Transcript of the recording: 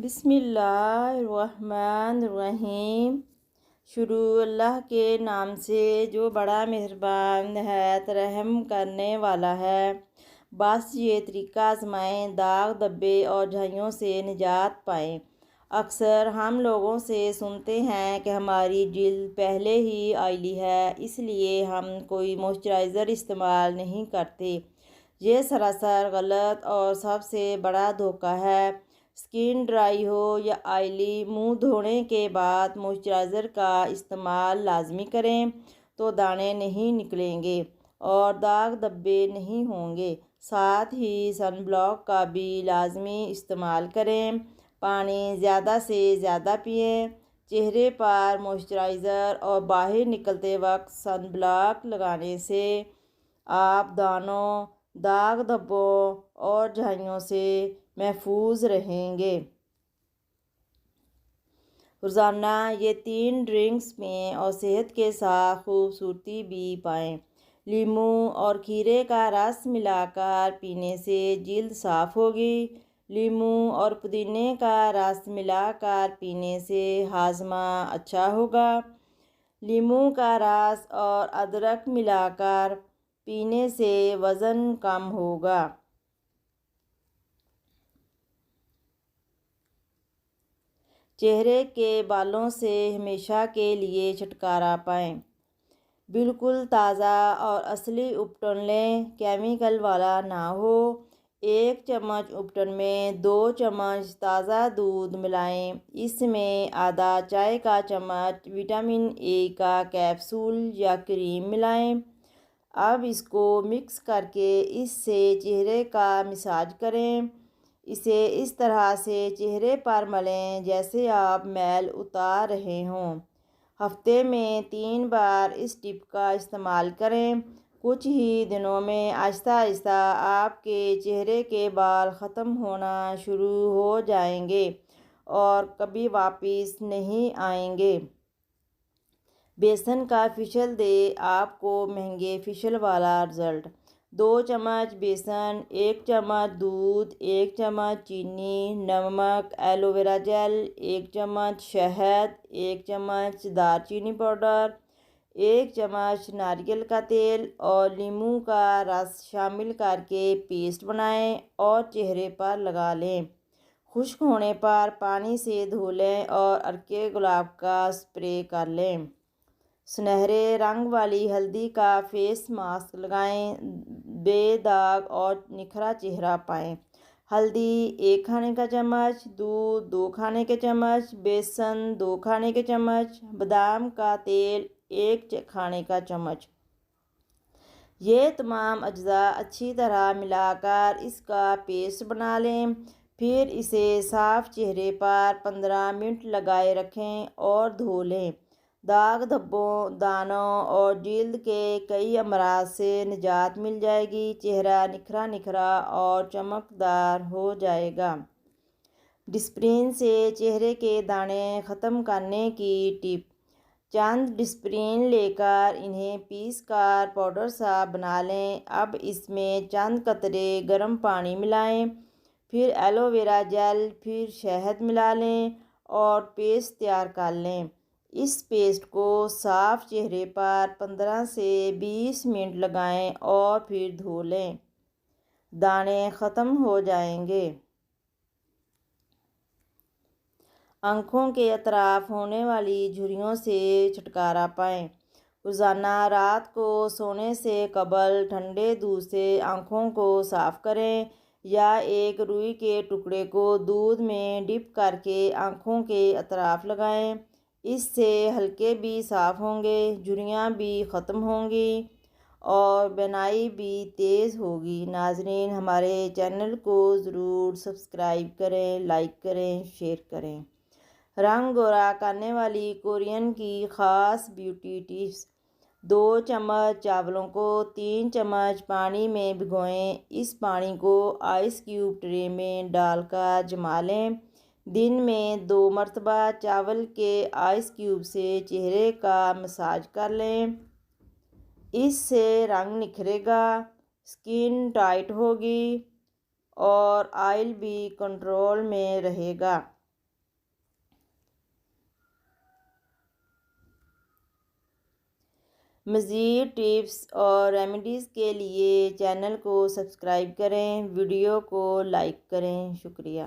بسم اللہ الرحمن الرحیم۔ شروع اللہ کے نام سے جو بڑا مہربان نہایت رحم کرنے والا ہے۔ بس یہ طریقہ آزمائیں، داغ دھبے اور جھائیوں سے نجات پائیں۔ اکثر ہم لوگوں سے سنتے ہیں کہ ہماری جلد پہلے ہی آئلی ہے، اس لیے ہم کوئی موئسچرائزر استعمال نہیں کرتے۔ یہ سراسر غلط اور سب سے بڑا دھوکہ ہے۔ اسکن ڈرائی ہو یا آئلی، منہ دھونے کے بعد موئسچرائزر کا استعمال لازمی کریں تو دانے نہیں نکلیں گے اور داغ دھبے نہیں ہوں گے۔ ساتھ ہی سن بلاک کا بھی لازمی استعمال کریں۔ پانی زیادہ سے زیادہ پئیں۔ چہرے پر موئسچرائزر اور باہر نکلتے وقت سن بلاک لگانے سے آپ دانوں، داغ دھبوں اور جھائیوں سے محفوظ رہیں گے۔ روزانہ یہ 3 ڈرنکس پئیں اور صحت کے ساتھ خوبصورتی بھی پائیں۔ لیموں اور کھیرے کا رس ملا کر پینے سے جلد صاف ہوگی۔ لیموں اور پودینے کا رس ملا کر پینے سے ہاضمہ اچھا ہوگا۔ لیموں کا رس اور ادرک ملا کر پینے سے وزن کم ہوگا۔ چہرے کے بالوں سے ہمیشہ کے لیے چھٹکارا پائیں۔ بالکل تازہ اور اصلی اپٹن لیں، کیمیکل والا نہ ہو۔ 1 چمچ اپٹن میں 2 چمچ تازہ دودھ ملائیں۔ اس میں آدھا چائے کا چمچ وٹامن اے کا کیپسول یا کریم ملائیں۔ اب اس کو مکس کر کے اس سے چہرے کا مساج کریں۔ اسے اس طرح سے چہرے پر ملیں جیسے آپ میل اتار رہے ہوں۔ ہفتے میں 3 بار اس ٹپ کا استعمال کریں۔ کچھ ہی دنوں میں آہستہ آہستہ آپ کے چہرے کے بال ختم ہونا شروع ہو جائیں گے اور کبھی واپس نہیں آئیں گے۔ بیسن کا فیشل دے آپ کو مہنگے فیشل والا رزلٹ۔ 2 چمچ بیسن، 1 چمچ دودھ، 1 چمچ چینی، نمک، ایلو ویرا جیل، 1 چمچ شہد، 1 چمچ دار چینی پاؤڈر، 1 چمچ ناریل کا تیل اور لیموں کا رس شامل کر کے پیسٹ بنائیں اور چہرے پر لگا لیں۔ خشک ہونے پر پانی سے دھو لیں اور عرق گلاب کا اسپرے کر لیں۔ سنہرے رنگ والی ہلدی کا فیس ماسک لگائیں۔ بے داغ اور نکھرا چہرہ پائیں۔ ہلدی 1 کھانے کا چمچ، دودھ 2 کھانے کے چمچ، بیسن 2 کھانے کے چمچ، بادام کا تیل 1 کھانے کا چمچ۔ یہ تمام اجزاء اچھی طرح ملا کر اس کا پیسٹ بنا لیں۔ پھر اسے صاف چہرے پر 15 منٹ لگائے رکھیں اور دھو لیں۔ داغ دھبوں، دانوں اور جلد کے کئی امراض سے نجات مل جائے گی۔ چہرہ نکھرا نکھرا اور چمکدار ہو جائے گا۔ ڈسپرین سے چہرے کے دانے ختم کرنے کی ٹپ۔ چند ڈسپرین لے کر انہیں پیس کر پاؤڈر سا بنا لیں۔ اب اس میں چند قطرے گرم پانی ملائیں، پھر ایلو ویرا جیل، پھر شہد ملا لیں اور پیسٹ تیار کر لیں۔ اس پیسٹ کو صاف چہرے پر 15 سے 20 منٹ لگائیں اور پھر دھو لیں۔ دانے ختم ہو جائیں گے۔ آنکھوں کے اطراف ہونے والی جھریوں سے چھٹکارا پائیں۔ روزانہ رات کو سونے سے قبل ٹھنڈے دودھ سے آنکھوں کو صاف کریں یا ایک روئی کے ٹکڑے کو دودھ میں ڈپ کر کے آنکھوں کے اطراف لگائیں۔ اس سے حلقے بھی صاف ہوں گے، جھریاں بھی ختم ہوں گی اور بینائی بھی تیز ہوگی۔ ناظرین، ہمارے چینل کو ضرور سبسکرائب کریں، لائک کریں، شیئر کریں۔ رنگ گورا کرنے والی کورین کی خاص بیوٹی ٹپس۔ 2 چمچ چاولوں کو 3 چمچ پانی میں بھگوئیں۔ اس پانی کو آئس کیوب ٹرے میں ڈال کر جما لیں۔ دن میں 2 مرتبہ چاول کے آئس کیوب سے چہرے کا مساج کر لیں۔ اس سے رنگ نکھرے گا، اسکن ٹائٹ ہوگی اور آئل بھی کنٹرول میں رہے گا۔ مزید ٹپس اور ریمیڈیز کے لیے چینل کو سبسکرائب کریں، ویڈیو کو لائک کریں۔ شکریہ۔